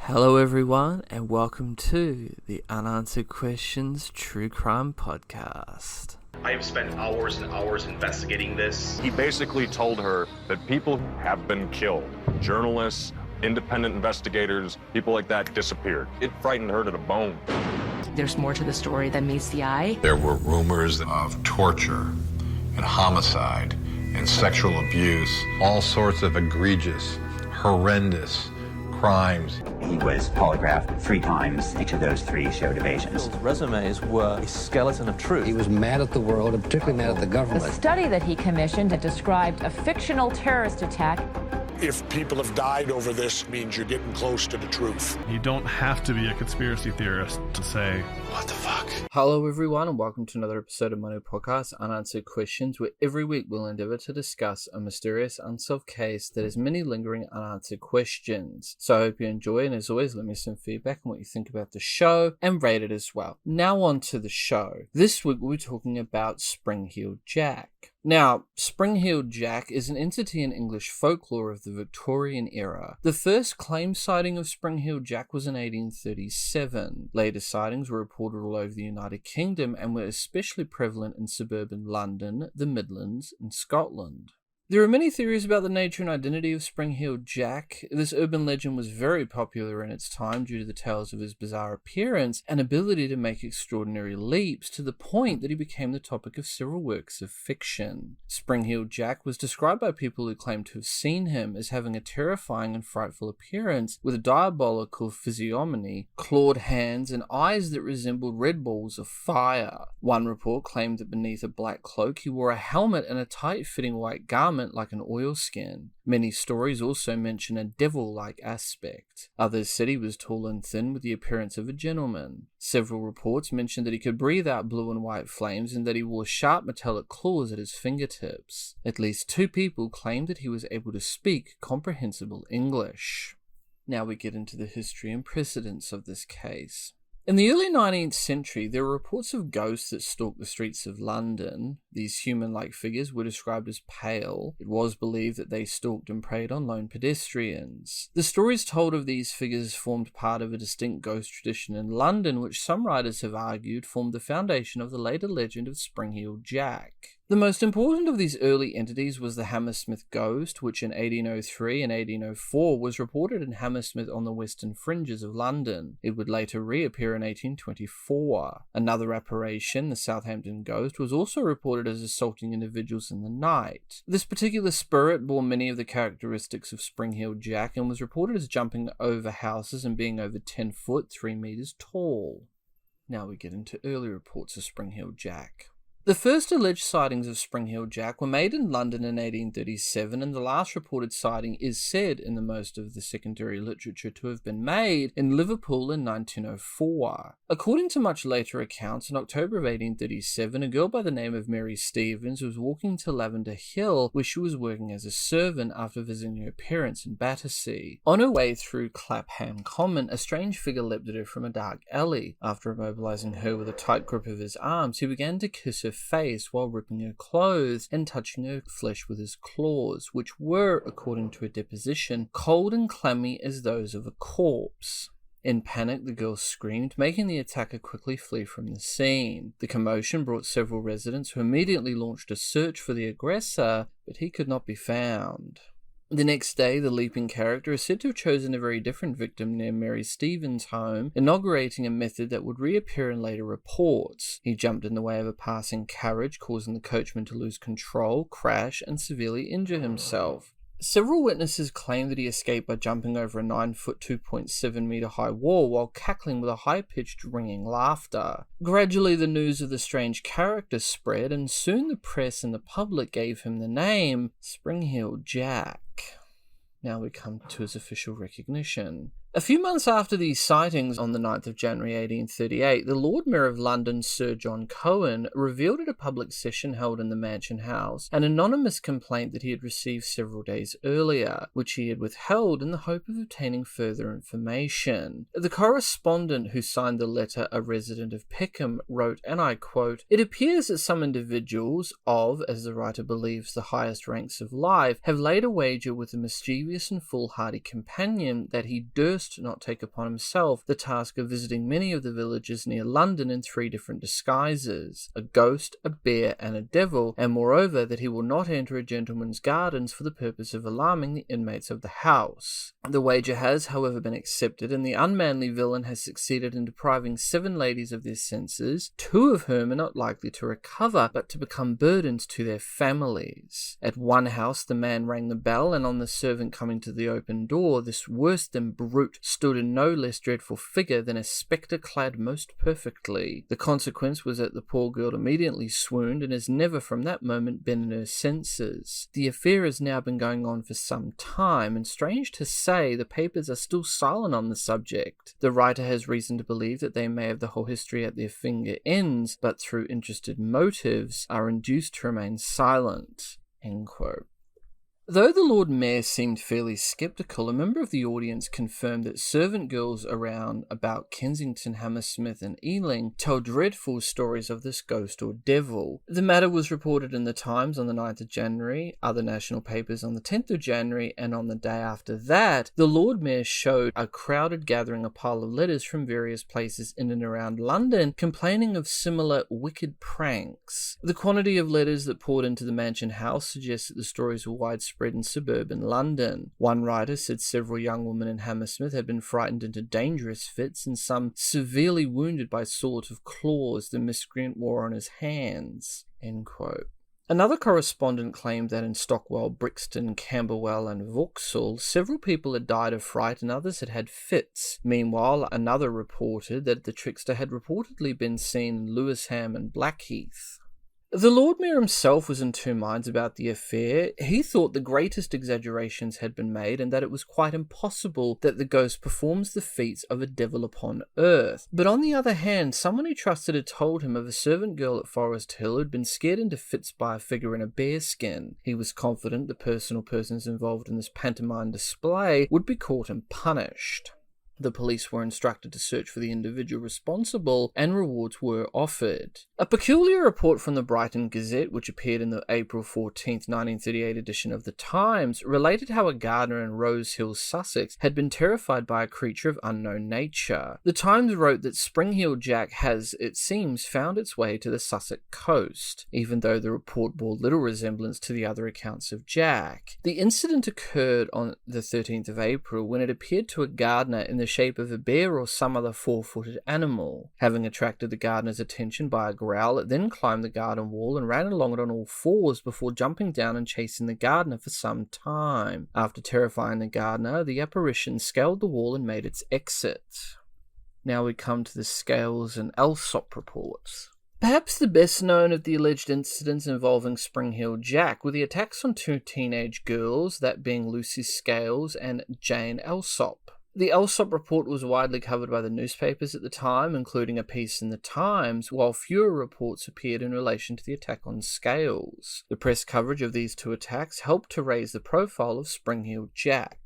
Hello everyone and welcome to the Unanswered Questions True Crime Podcast. I have spent hours and hours investigating this. He basically told her that people have been killed. Journalists, independent investigators, people like that disappeared. It frightened her to the bone. There's more to the story than meets the eye. There were rumors of torture and homicide and sexual abuse, all sorts of egregious, horrendous crimes. He was polygraphed 3 times. Each of those 3 showed evasions. His resumes were a skeleton of truth. He was mad at the world, and particularly mad at the government. The study that he commissioned had described a fictional terrorist attack. If people have died over this, it means you're getting close to the truth. You don't have to be a conspiracy theorist to say, what the fuck? Hello everyone and welcome to another episode of my new podcast, Unanswered Questions, where every week we'll endeavour to discuss a mysterious unsolved case that has many lingering unanswered questions. So I hope you enjoy, and as always, let me know some feedback on what you think about the show and rate it as well. Now on to the show. This week we'll be talking about Spring-Heeled Jack. Now, Spring-Heeled Jack is an entity in English folklore of the Victorian era. The first claimed sighting of Spring-Heeled Jack was in 1837. Later sightings were reported all over the United Kingdom and were especially prevalent in suburban London, the Midlands and Scotland. There are many theories about the nature and identity of Spring-Heeled Jack. This urban legend was very popular in its time due to the tales of his bizarre appearance and ability to make extraordinary leaps, to the point that he became the topic of several works of fiction. Spring-Heeled Jack was described by people who claimed to have seen him as having a terrifying and frightful appearance, with a diabolical physiognomy, clawed hands, and eyes that resembled red balls of fire. One report claimed that beneath a black cloak he wore a helmet and a tight-fitting white garment like an oilskin. Many stories also mention a devil-like aspect. Others said he was tall and thin with the appearance of a gentleman. Several reports mentioned that he could breathe out blue and white flames and that he wore sharp metallic claws at his fingertips. At least 2 people claimed that he was able to speak comprehensible English. Now we get into the history and precedents of this case. In the early 19th century, there were reports of ghosts that stalked the streets of London. These human-like figures were described as pale. It was believed that they stalked and preyed on lone pedestrians. The stories told of these figures formed part of a distinct ghost tradition in London, which some writers have argued formed the foundation of the later legend of Spring-Heeled Jack. The most important of these early entities was the Hammersmith ghost, which in 1803 and 1804 was reported in Hammersmith on the western fringes of London. It would later reappear in 1824. Another apparition, the Southampton ghost, was also reported as assaulting individuals in the night. This particular spirit bore many of the characteristics of Spring-Heeled Jack and was reported as jumping over houses and being over 10 foot, 3 meters tall. Now we get into early reports of Spring-Heeled Jack. The first alleged sightings of Spring-Heeled Jack were made in London in 1837, and the last reported sighting is said in the most of the secondary literature to have been made in Liverpool in 1904. According to much later accounts, in October of 1837, a girl by the name of Mary Stevens was walking to Lavender Hill, where she was working as a servant after visiting her parents in Battersea. On her way through Clapham Common, a strange figure leapt at her from a dark alley. After immobilizing her with a tight grip of his arms, he began to kiss her face while ripping her clothes and touching her flesh with his claws, which were, according to a deposition, cold and clammy as those of a corpse. In panic, the girl screamed, making the attacker quickly flee from the scene. The commotion brought several residents, who immediately launched a search for the aggressor, but he could not be found. The next day, the leaping character is said to have chosen a very different victim near Mary Stevens' home, inaugurating a method that would reappear in later reports. He jumped in the way of a passing carriage, causing the coachman to lose control, crash, and severely injure himself. Several witnesses claim that he escaped by jumping over a 9-foot, 2.7 meter high wall while cackling with a high-pitched, ringing laughter. Gradually, the news of the strange character spread, and soon the press and the public gave him the name Spring-Heeled Jack. Now we come to his official recognition. A few months after these sightings, on the 9th of January 1838, the Lord Mayor of London, Sir John Cohen, revealed at a public session held in the Mansion House an anonymous complaint that he had received several days earlier, which he had withheld in the hope of obtaining further information. The correspondent who signed the letter, a resident of Peckham, wrote, and I quote, "It appears that some individuals of, as the writer believes, the highest ranks of life, have laid a wager with a mischievous and foolhardy companion that he durst must not take upon himself the task of visiting many of the villages near London in 3 different disguises, a ghost, a bear, and a devil, and moreover that he will not enter a gentleman's gardens for the purpose of alarming the inmates of the house. The wager has, however, been accepted, and the unmanly villain has succeeded in depriving 7 ladies of their senses, 2 of whom are not likely to recover, but to become burdens to their families. At one house, the man rang the bell, and on the servant coming to the open door, this worse than brute stood a no less dreadful figure than a spectre clad most perfectly. The consequence was that the poor girl immediately swooned, and has never from that moment been in her senses. The affair has now been going on for some time, and strange to say, the papers are still silent on the subject. The writer has reason to believe that they may have the whole history at their finger ends, but through interested motives are induced to remain silent." End quote. Though the Lord Mayor seemed fairly sceptical, a member of the audience confirmed that servant girls around about Kensington, Hammersmith and Ealing tell dreadful stories of this ghost or devil. The matter was reported in the Times on the 9th of January, other national papers on the 10th of January, and on the day after that, the Lord Mayor showed a crowded gathering a pile of letters from various places in and around London complaining of similar wicked pranks. The quantity of letters that poured into the Mansion House suggests that the stories were widespread in suburban London. One writer said several young women in Hammersmith had been frightened into dangerous fits, and some severely wounded by sort of claws the miscreant wore on his hands. End quote. Another correspondent claimed that in Stockwell, Brixton, Camberwell and Vauxhall, several people had died of fright and others had had fits. Meanwhile, another reported that the trickster had reportedly been seen in Lewisham and Blackheath. The Lord Mayor himself was in 2 minds about the affair. He thought the greatest exaggerations had been made and that it was quite impossible that the ghost performs the feats of a devil upon earth. But on the other hand, someone he trusted had told him of a servant girl at Forest Hill who had been scared into fits by a figure in a bearskin. He was confident the person or persons involved in this pantomime display would be caught and punished. The police were instructed to search for the individual responsible, and rewards were offered. A peculiar report from the Brighton Gazette, which appeared in the April 14, 1938 edition of the Times, related how a gardener in Rose Hill, Sussex, had been terrified by a creature of unknown nature. The Times wrote that Spring-Heeled Jack has, it seems, found its way to the Sussex coast, even though the report bore little resemblance to the other accounts of Jack. The incident occurred on the 13th of April, when it appeared to a gardener in the shape of a bear or some other 4-footed animal. Having attracted the gardener's attention by a growl, it then climbed the garden wall and ran along it on all 4s before jumping down and chasing the gardener for some time. After terrifying the gardener, the apparition scaled the wall and made its exit. Now we come to the Scales and Alsop reports. Perhaps the best known of the alleged incidents involving Spring-Heeled Jack were the attacks on 2 teenage girls, that being Lucy Scales and Jane Alsop. The Alsop report was widely covered by the newspapers at the time, including a piece in the Times, while fewer reports appeared in relation to the attack on Scales. The press coverage of these 2 attacks helped to raise the profile of Spring-Heeled Jack.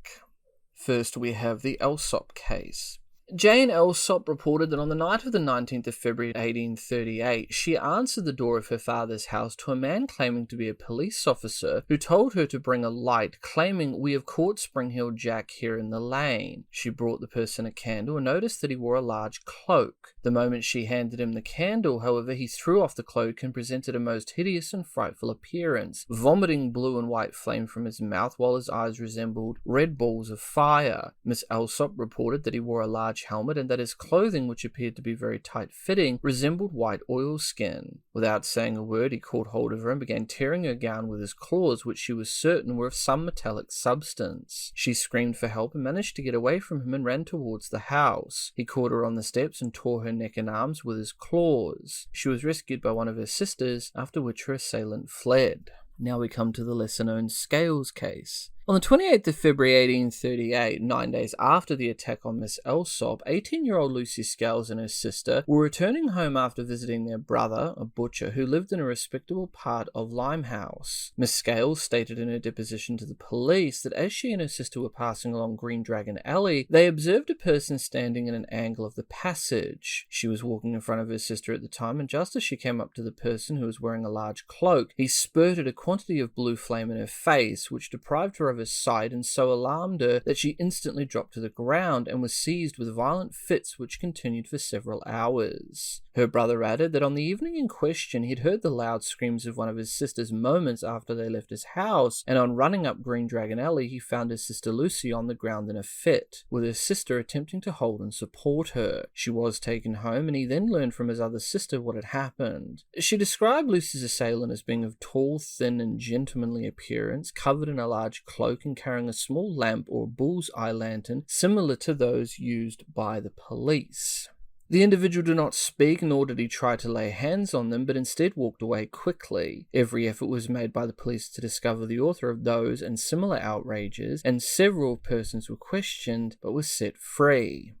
First, we have the Alsop case. Jane Alsop reported that on the night of the 19th of February 1838, she answered the door of her father's house to a man claiming to be a police officer who told her to bring a light, claiming, "We have caught Spring-Heeled Jack here in the lane." She brought the person a candle and noticed that he wore a large cloak. The moment she handed him the candle, however, he threw off the cloak and presented a most hideous and frightful appearance, vomiting blue and white flame from his mouth while his eyes resembled red balls of fire. Miss Alsop reported that he wore a large helmet and that his clothing, which appeared to be very tight-fitting, resembled white oilskin. Without saying a word, he caught hold of her and began tearing her gown with his claws, which she was certain were of some metallic substance. She screamed for help and managed to get away from him and ran towards the house. He caught her on the steps and tore her neck and arms with his claws. She was rescued by one of her sisters, after which her assailant fled. Now we come to the lesser-known Scales case. On the 28th of February 1838, 9 days after the attack on Miss Alsop, 18-year-old Lucy Scales and her sister were returning home after visiting their brother, a butcher, who lived in a respectable part of Limehouse. Miss Scales stated in her deposition to the police that as she and her sister were passing along Green Dragon Alley, they observed a person standing in an angle of the passage. She was walking in front of her sister at the time, and just as she came up to the person, who was wearing a large cloak, he spurted a quantity of blue flame in her face, which deprived her of his sight and so alarmed her that she instantly dropped to the ground and was seized with violent fits which continued for several hours. Her brother added that on the evening in question he'd heard the loud screams of one of his sisters moments after they left his house, and on running up Green Dragon Alley he found his sister Lucy on the ground in a fit, with his sister attempting to hold and support her. She was taken home, and he then learned from his other sister what had happened. She described Lucy's assailant as being of tall, thin, and gentlemanly appearance, covered in a large cloak and carrying a small lamp or bull's eye lantern similar to those used by the police. The individual did not speak, nor did he try to lay hands on them, but instead walked away quickly. Every effort was made by the police to discover the author of those and similar outrages, and several persons were questioned, but were set free.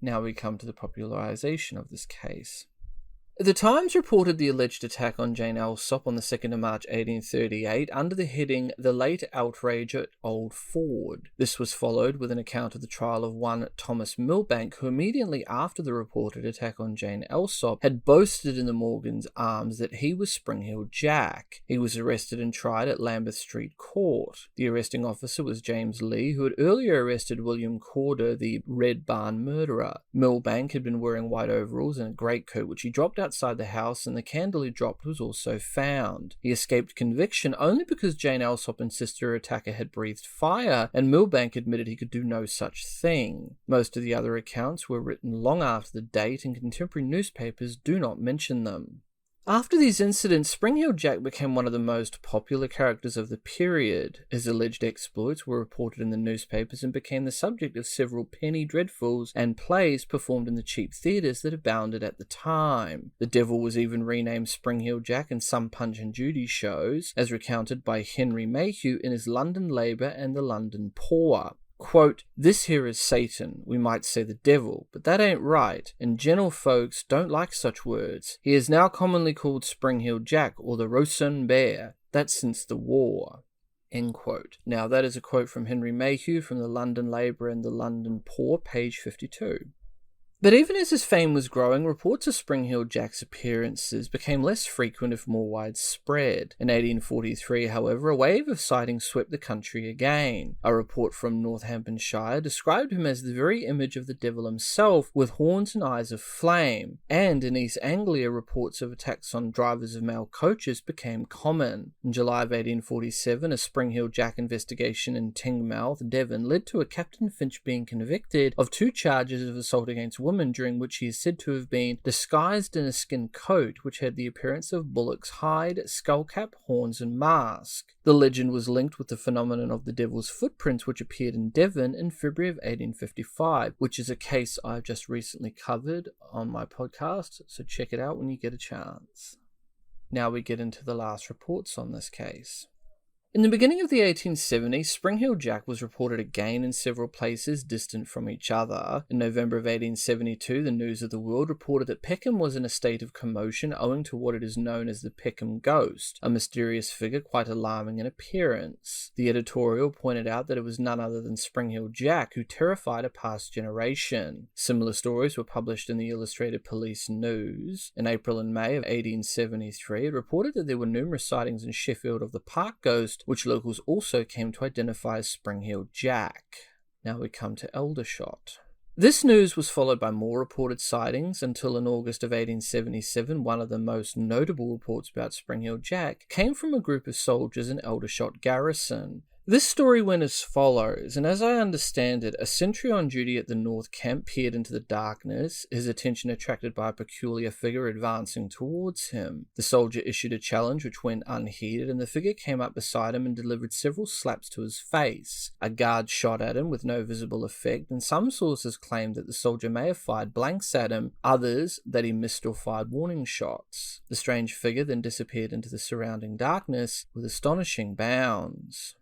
Now we come to the popularisation of this case. The Times reported the alleged attack on Jane Alsop on the 2nd of March 1838 under the heading "The Late Outrage at Old Ford." This was followed with an account of the trial of one Thomas Milbank, who immediately after the reported attack on Jane Alsop had boasted in the Morgan's Arms that he was Spring-Heeled Jack. He was arrested and tried at Lambeth Street Court. The arresting officer was James Lee, who had earlier arrested William Corder, the Red Barn murderer. Milbank had been wearing white overalls and a greatcoat, which he dropped outside the house, and the candle he dropped was also found. He escaped conviction only because Jane Alsop insisted her attacker had breathed fire, and Milbank admitted he could do no such thing. Most of the other accounts were written long after the date, and contemporary newspapers do not mention them. After these incidents, Spring-Heeled Jack became one of the most popular characters of the period. His alleged exploits were reported in the newspapers and became the subject of several penny dreadfuls and plays performed in the cheap theatres that abounded at the time. The devil was even renamed Spring-Heeled Jack in some Punch and Judy shows, as recounted by Henry Mayhew in his London Labour and the London Poor. Quote, "This here is Satan, we might say the devil, but that ain't right, and gentle folks don't like such words. He is now commonly called Spring-Heeled Jack or the Rosun Bear. That's since the war." End quote. Now that is a quote from Henry Mayhew from the London Labour and the London Poor, page 52. But even as his fame was growing, reports of Spring-Heeled Jack's appearances became less frequent if more widespread. In 1843, however, a wave of sightings swept the country again. A report from Northamptonshire described him as the very image of the devil himself, with horns and eyes of flame, and in East Anglia reports of attacks on drivers of mail coaches became common. In July of 1847, a Spring-Heeled Jack investigation in Tingmouth, Devon, led to a Captain Finch being convicted of 2 charges of assault against women, during which he is said to have been disguised in a skin coat which had the appearance of bullock's hide, skullcap, horns and mask. The legend was linked with the phenomenon of the devil's footprints, which appeared in Devon in February of 1855, which is a case I've just recently covered on my podcast, so check it out when you get a chance. Now we get into the last reports on this case. In the beginning of the 1870s, Spring-Heeled Jack was reported again in several places distant from each other. In November of 1872, the News of the World reported that Peckham was in a state of commotion owing to what it is known as the Peckham Ghost, a mysterious figure quite alarming in appearance. The editorial pointed out that it was none other than Spring-Heeled Jack who terrified a past generation. Similar stories were published in the Illustrated Police News. In April and May of 1873, it reported that there were numerous sightings in Sheffield of the Park Ghost, which locals also came to identify as Spring-Heeled Jack. Now we come to Aldershot. This news was followed by more reported sightings until in August of 1877, one of the most notable reports about Spring-Heeled Jack came from a group of soldiers in Aldershot Garrison. This story went as follows, and as I understand it, a sentry on duty at the North Camp peered into the darkness, his attention attracted by a peculiar figure advancing towards him. The soldier issued a challenge which went unheeded, and the figure came up beside him and delivered several slaps to his face. A guard shot at him with no visible effect, and some sources claimed that the soldier may have fired blanks at him, others that he missed or fired warning shots. The strange figure then disappeared into the surrounding darkness with astonishing bounds.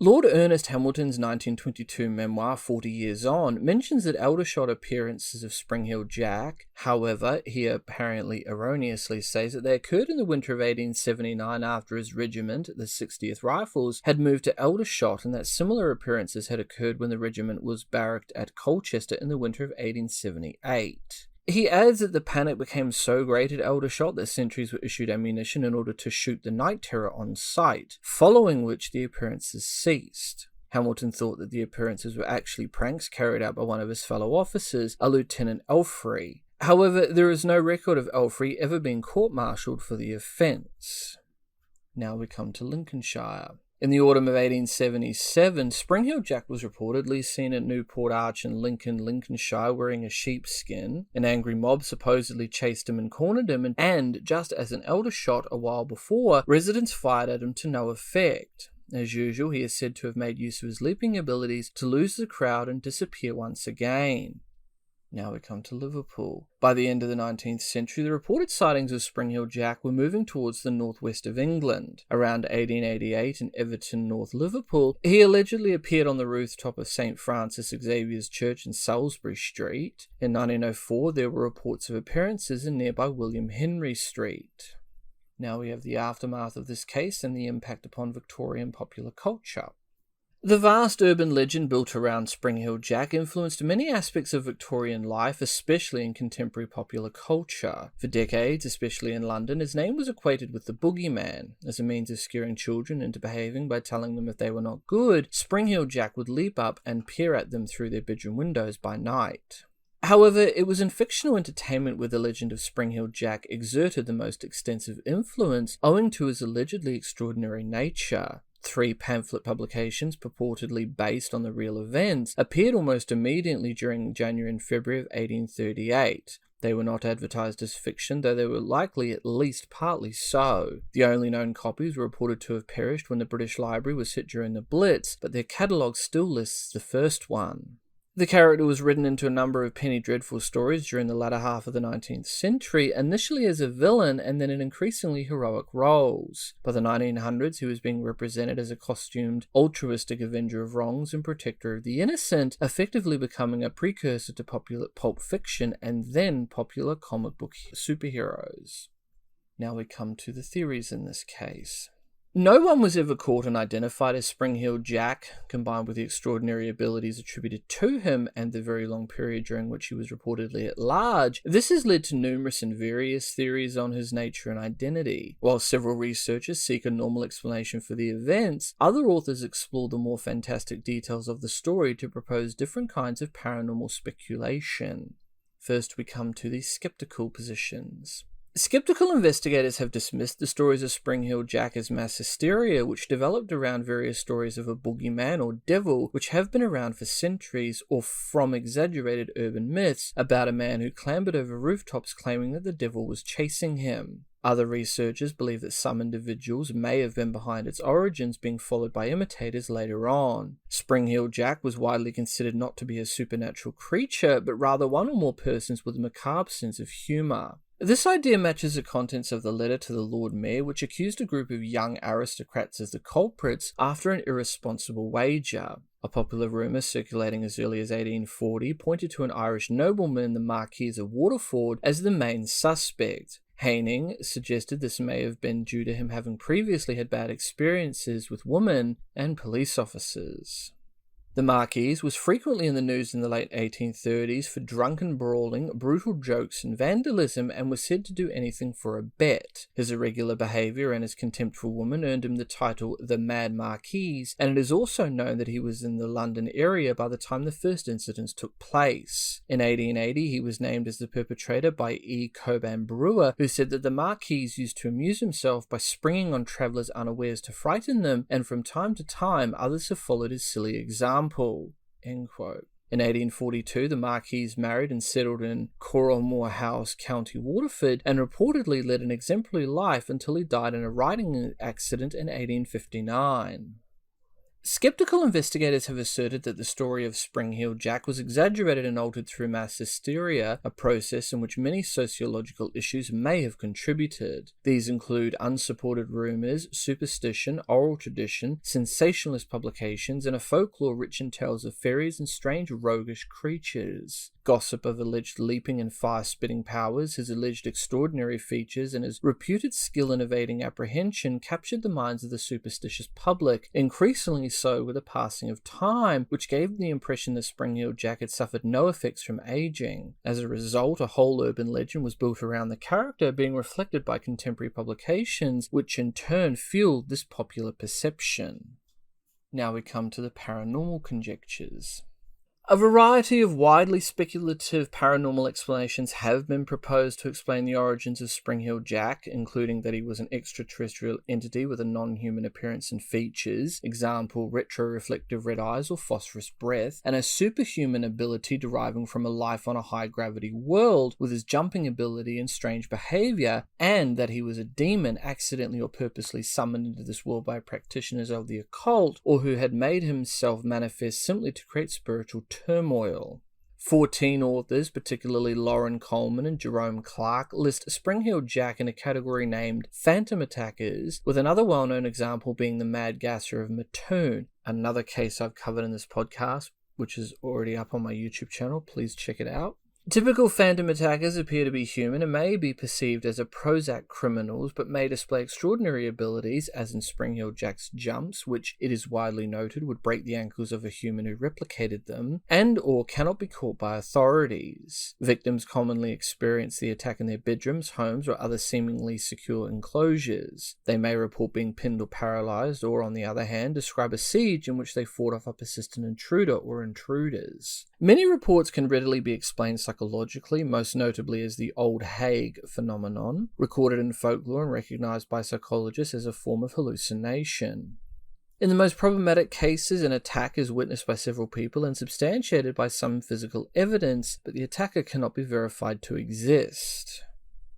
Lord Ernest Hamilton's 1922 memoir, 40 Years On, mentions that Aldershot appearances of Spring-Heeled Jack. However, he apparently erroneously says that they occurred in the winter of 1879 after his regiment, the 60th Rifles, had moved to Aldershot, and that similar appearances had occurred when the regiment was barracked at Colchester in the winter of 1878. He adds that the panic became so great at Aldershot that sentries were issued ammunition in order to shoot the night terror on sight, following which the appearances ceased. Hamilton thought that the appearances were actually pranks carried out by one of his fellow officers, a Lieutenant Elfrey. However, there is no record of Elfrey ever being court-martialed for the offence. Now we come to Lincolnshire. In the autumn of 1877, Spring-Heeled Jack was reportedly seen at Newport Arch in Lincolnshire wearing a sheepskin. An angry mob supposedly chased him and cornered him, and just as an elder shot a while before, residents fired at him to no effect. As usual, he is said to have made use of his leaping abilities to lose the crowd and disappear once again. Now we come to Liverpool. By the end of the 19th century, the reported sightings of Spring-Heeled Jack were moving towards the northwest of England. Around 1888 in Everton, North Liverpool, he allegedly appeared on the rooftop of St. Francis Xavier's Church in Salisbury Street. In 1904, there were reports of appearances in nearby William Henry Street. Now we have the aftermath of this case and the impact upon Victorian popular culture. The vast urban legend built around Spring-Heeled Jack influenced many aspects of Victorian life, especially in contemporary popular culture. For decades, especially in London, his name was equated with the boogeyman. As a means of scaring children into behaving by telling them if they were not good, Spring-Heeled Jack would leap up and peer at them through their bedroom windows by night. However, it was in fictional entertainment where the legend of Spring-Heeled Jack exerted the most extensive influence, owing to his allegedly extraordinary nature. 3 pamphlet publications, purportedly based on the real events, appeared almost immediately during January and February of 1838. They were not advertised as fiction, though they were likely at least partly so. The only known copies were reported to have perished when the British Library was hit during the Blitz, but their catalogue still lists the first one. The character was written into a number of penny dreadful stories during the latter half of the 19th century, initially as a villain and then in increasingly heroic roles. By the 1900s, he was being represented as a costumed, altruistic avenger of wrongs and protector of the innocent, effectively becoming a precursor to popular pulp fiction and then popular comic book superheroes. Now we come to the theories in this case. No one was ever caught and identified as Spring-Heeled Jack, combined with the extraordinary abilities attributed to him and the very long period during which he was reportedly at large. This has led to numerous and various theories on his nature and identity. While several researchers seek a normal explanation for the events, other authors explore the more fantastic details of the story to propose different kinds of paranormal speculation. First, we come to the skeptical positions. Skeptical investigators have dismissed the stories of Spring-Heeled Jack as mass hysteria, which developed around various stories of a boogeyman or devil, which have been around for centuries, or from exaggerated urban myths about a man who clambered over rooftops claiming that the devil was chasing him. Other researchers believe that some individuals may have been behind its origins, being followed by imitators later on. Spring-Heeled Jack was widely considered not to be a supernatural creature, but rather one or more persons with a macabre sense of humour. This idea matches the contents of the letter to the Lord Mayor, which accused a group of young aristocrats as the culprits after an irresponsible wager. A popular rumour circulating as early as 1840 pointed to an Irish nobleman, the Marquis of Waterford, as the main suspect. Haining suggested this may have been due to him having previously had bad experiences with women and police officers. The Marquis was frequently in the news in the late 1830s for drunken brawling, brutal jokes and vandalism, and was said to do anything for a bet. His irregular behaviour and his contempt for women earned him the title the Mad Marquis, and it is also known that he was in the London area by the time the first incidents took place. In 1880 he was named as the perpetrator by E. Coban Brewer, who said that the Marquis used to amuse himself by springing on travellers unawares to frighten them, and from time to time others have followed his silly example. End quote. In 1842, the Marquis married and settled in Coralmore House, County Waterford, and reportedly led an exemplary life until he died in a riding accident in 1859. Skeptical investigators have asserted that the story of Spring-Heeled Jack was exaggerated and altered through mass hysteria, a process in which many sociological issues may have contributed. These include unsupported rumours, superstition, oral tradition, sensationalist publications, and a folklore rich in tales of fairies and strange roguish creatures. Gossip of alleged leaping and fire-spitting powers, his alleged extraordinary features, and his reputed skill in evading apprehension captured the minds of the superstitious public, increasingly so with the passing of time, which gave them the impression that Spring-Heeled Jack had suffered no effects from aging. As a result, a whole urban legend was built around the character, being reflected by contemporary publications, which in turn fueled this popular perception. Now we come to the paranormal conjectures. A variety of widely speculative paranormal explanations have been proposed to explain the origins of Spring-Heeled Jack, including that he was an extraterrestrial entity with a non-human appearance and features, example, retroreflective red eyes or phosphorus breath, and a superhuman ability deriving from a life on a high-gravity world with his jumping ability and strange behavior, and that he was a demon accidentally or purposely summoned into this world by practitioners of the occult, or who had made himself manifest simply to create spiritual turmoil. 14 authors, particularly Lauren Coleman and Jerome Clark, list Spring-Heeled Jack in a category named Phantom Attackers, with another well-known example being the Mad Gasser of Mattoon, another case I've covered in this podcast, which is already up on my YouTube channel. Please check it out. Typical phantom attackers appear to be human and may be perceived as a Prozac criminals, but may display extraordinary abilities, as in Spring-Heeled Jack's jumps, which it is widely noted would break the ankles of a human who replicated them, and or cannot be caught by authorities. Victims commonly experience the attack in their bedrooms, homes, or other seemingly secure enclosures. They may report being pinned or paralyzed, or on the other hand, describe a siege in which they fought off a persistent intruder or intruders. Many reports can readily be explained psychologically, most notably as the Old Hague phenomenon, recorded in folklore and recognized by psychologists as a form of hallucination. In the most problematic cases, an attack is witnessed by several people and substantiated by some physical evidence, but the attacker cannot be verified to exist.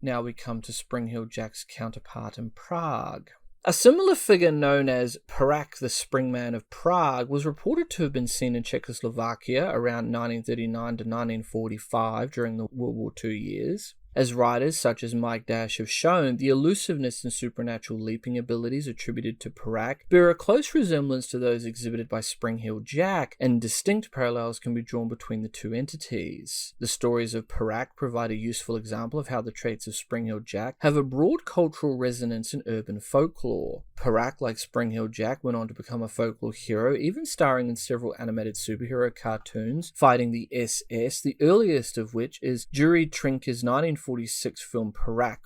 Now we come to Spring-Heeled Jack's counterpart in Prague. A similar figure known as Parak the Springman of Prague was reported to have been seen in Czechoslovakia around 1939 to 1945 during the World War II years. As writers such as Mike Dash have shown, the elusiveness and supernatural leaping abilities attributed to Parak bear a close resemblance to those exhibited by Spring-Heeled Jack, and distinct parallels can be drawn between the two entities. The stories of Parak provide a useful example of how the traits of Spring-Heeled Jack have a broad cultural resonance in urban folklore. Parak, like Spring-Heeled Jack, went on to become a folklore hero, even starring in several animated superhero cartoons fighting the SS, the earliest of which is Juri Trinka's 1946 film Parak,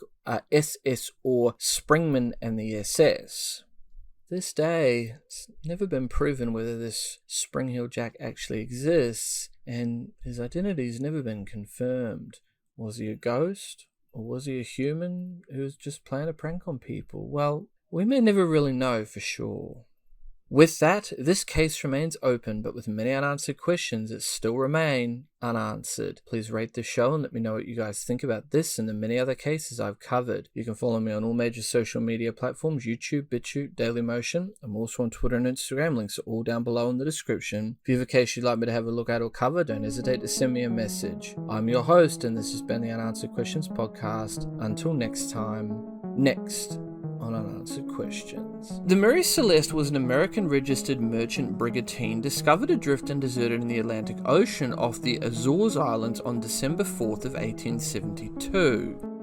SS or Springman and the SS. This day, it's never been proven whether this Spring-Heeled Jack actually exists, and his identity's never been confirmed. Was he a ghost? Or was he a human who was just playing a prank on people? Well, we may never really know for sure. With that, this case remains open, but with many unanswered questions that still remain unanswered. Please rate the show and let me know what you guys think about this and the many other cases I've covered. You can follow me on all major social media platforms, YouTube, BitChute, Dailymotion. I'm also on Twitter and Instagram, links are all down below in the description. If you have a case you'd like me to have a look at or cover, don't hesitate to send me a message. I'm your host, and this has been the Unanswered Questions podcast. Until next time, next on Unanswered Questions. The Mary Celeste was an American registered merchant brigantine discovered adrift and deserted in the Atlantic Ocean off the Azores Islands on December 4th of 1872.